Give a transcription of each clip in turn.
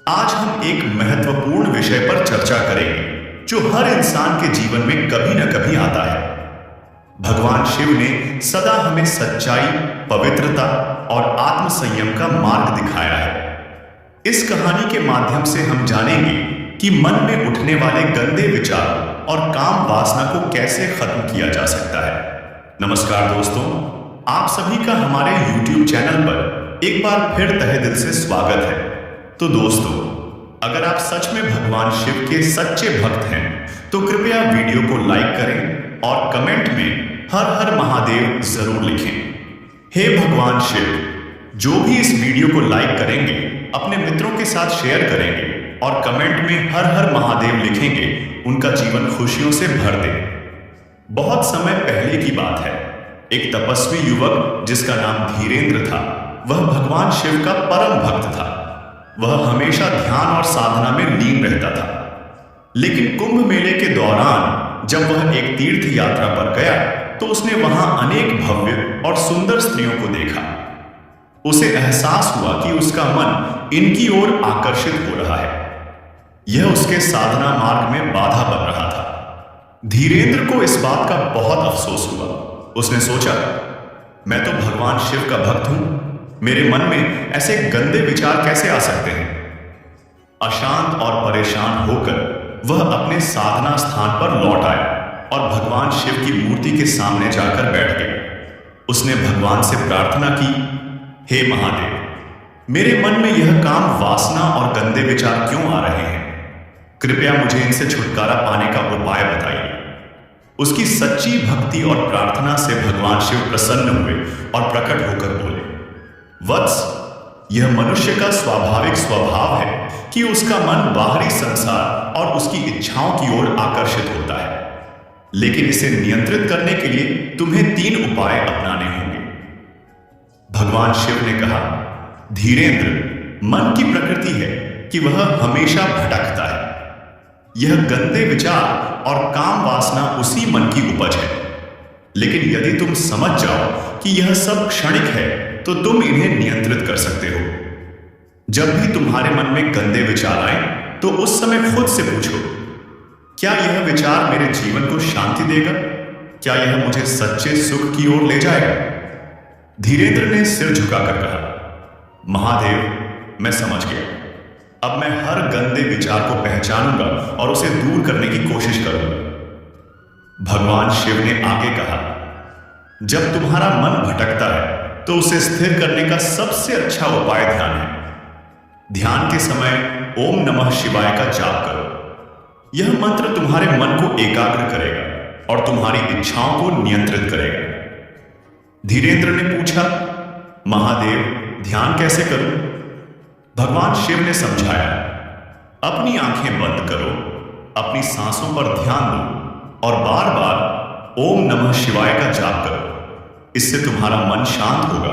आज हम एक महत्वपूर्ण विषय पर चर्चा करेंगे जो हर इंसान के जीवन में कभी न कभी आता है। भगवान शिव ने सदा हमें सच्चाई, पवित्रता और आत्मसंयम का मार्ग दिखाया है। इस कहानी के माध्यम से हम जानेंगे कि मन में उठने वाले गंदे विचार और काम वासना को कैसे खत्म किया जा सकता है। नमस्कार दोस्तों, आप सभी का हमारे YouTube चैनल पर एक बार फिर तहे दिल से स्वागत है। तो दोस्तों, अगर आप सच में भगवान शिव के सच्चे भक्त हैं तो कृपया वीडियो को लाइक करें और कमेंट में हर हर महादेव जरूर लिखें। हे भगवान शिव, जो भी इस वीडियो को लाइक करेंगे, अपने मित्रों के साथ शेयर करेंगे और कमेंट में हर हर महादेव लिखेंगे, उनका जीवन खुशियों से भर दे। बहुत समय पहले की बात है, एक तपस्वी युवक जिसका नाम धीरेंद्र था, वह भगवान शिव का परम भक्त था। वह हमेशा ध्यान और साधना में लीन रहता था। लेकिन कुंभ मेले के दौरान जब वह एक तीर्थ यात्रा पर गया तो उसने वहां अनेक भव्य और सुंदर स्त्रियों को देखा। उसे एहसास हुआ कि उसका मन इनकी ओर आकर्षित हो रहा है। यह उसके साधना मार्ग में बाधा बन रहा था। धीरेंद्र को इस बात का बहुत अफसोस हुआ। उसने सोचा, मैं तो भगवान शिव का भक्त हूं, मेरे मन में ऐसे गंदे विचार कैसे आ सकते हैं। अशांत और परेशान होकर वह अपने साधना स्थान पर लौट आया और भगवान शिव की मूर्ति के सामने जाकर बैठ गया। उसने भगवान से प्रार्थना की, हे महादेव, मेरे मन में यह काम वासना और गंदे विचार क्यों आ रहे हैं? कृपया मुझे इनसे छुटकारा पाने का उपाय बताइए। उसकी सच्ची भक्ति और प्रार्थना से भगवान शिव प्रसन्न हुए और प्रकट होकर बोले, वत्स, यह मनुष्य का स्वाभाविक स्वभाव है कि उसका मन बाहरी संसार और उसकी इच्छाओं की ओर आकर्षित होता है। लेकिन इसे नियंत्रित करने के लिए तुम्हें 3 उपाय अपनाने होंगे। भगवान शिव ने कहा, धीरेंद्र, मन की प्रकृति है कि वह हमेशा भटकता है। यह गंदे विचार और काम वासना उसी मन की उपज है। लेकिन यदि तुम समझ जाओ कि यह सब क्षणिक है तो तुम इन्हें नियंत्रित कर सकते हो। जब भी तुम्हारे मन में गंदे विचार आए तो उस समय खुद से पूछो, क्या यह विचार मेरे जीवन को शांति देगा? क्या यह मुझे सच्चे सुख की ओर ले जाएगा? धीरेंद्र ने सिर झुकाकर कहा, महादेव, मैं समझ गया। अब मैं हर गंदे विचार को पहचानूंगा और उसे दूर करने की कोशिश करूंगा। भगवान शिव ने आगे कहा, जब तुम्हारा मन भटकता है तो उसे स्थिर करने का सबसे अच्छा उपाय ध्यान है। ध्यान के समय ओम नमः शिवाय का जाप करो। यह मंत्र तुम्हारे मन को एकाग्र करेगा और तुम्हारी इच्छाओं को नियंत्रित करेगा। धीरेंद्र ने पूछा, महादेव, ध्यान कैसे करूं? भगवान शिव ने समझाया, अपनी आंखें बंद करो, अपनी सांसों पर ध्यान दो और बार बार ओम नमः शिवाय का जाप करो। इससे तुम्हारा मन शांत होगा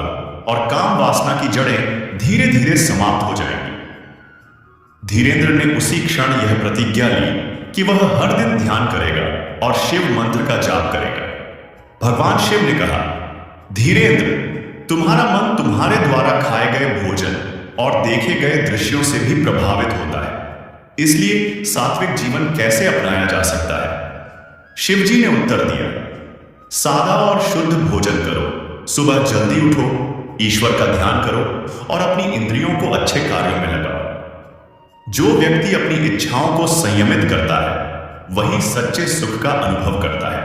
और काम वासना की जड़ें धीरे धीरे समाप्त हो जाएंगी। धीरेंद्र ने उसी क्षण यह प्रतिज्ञा ली कि वह हर दिन ध्यान करेगा और शिव मंत्र का जाप करेगा। भगवान शिव ने कहा, धीरेंद्र, तुम्हारा मन तुम्हारे द्वारा खाए गए भोजन और देखे गए दृश्यों से भी प्रभावित होता है। इसलिए सात्विक जीवन कैसे अपनाया जा सकता है? शिवजी ने उत्तर दिया, सादा और शुद्ध भोजन करो, सुबह जल्दी उठो, ईश्वर का ध्यान करो और अपनी इंद्रियों को अच्छे कार्यों में लगाओ। जो व्यक्ति अपनी इच्छाओं को संयमित करता है वही सच्चे सुख का अनुभव करता है।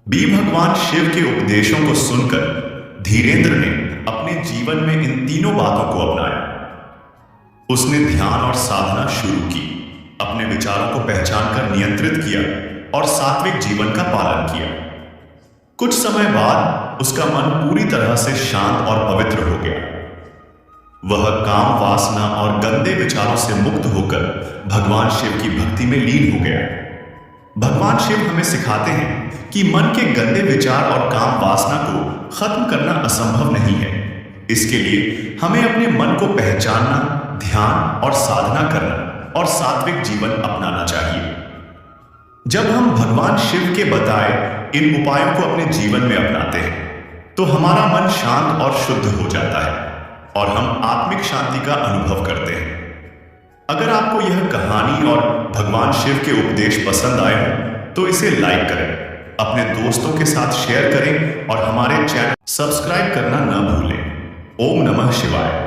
भी भगवान शिव के उपदेशों को सुनकर धीरेंद्र ने अपने जीवन में इन तीनों बातों को अपनाया। उसने ध्यान और साधना शुरू की, अपने विचारों को पहचानकर नियंत्रित किया और सात्विक जीवन का पालन किया। कुछ समय बाद उसका मन पूरी तरह से शांत और पवित्र हो गया। वह काम वासना और गंदे विचारों से मुक्त होकर भगवान शिव की भक्ति में लीन हो गया। भगवान शिव हमें सिखाते हैं कि मन के गंदे विचार और काम वासना को खत्म करना असंभव नहीं है। इसके लिए हमें अपने मन को पहचानना, ध्यान और साधना करना और सात्विक जीवन अपनाना चाहिए। जब हम भगवान शिव के बताए इन उपायों को अपने जीवन में अपनाते हैं तो हमारा मन शांत और शुद्ध हो जाता है और हम आत्मिक शांति का अनुभव करते हैं। अगर आपको यह कहानी और भगवान शिव के उपदेश पसंद आए हो तो इसे लाइक करें, अपने दोस्तों के साथ शेयर करें और हमारे चैनल सब्सक्राइब करना न भूलें। ओम नमः शिवाय।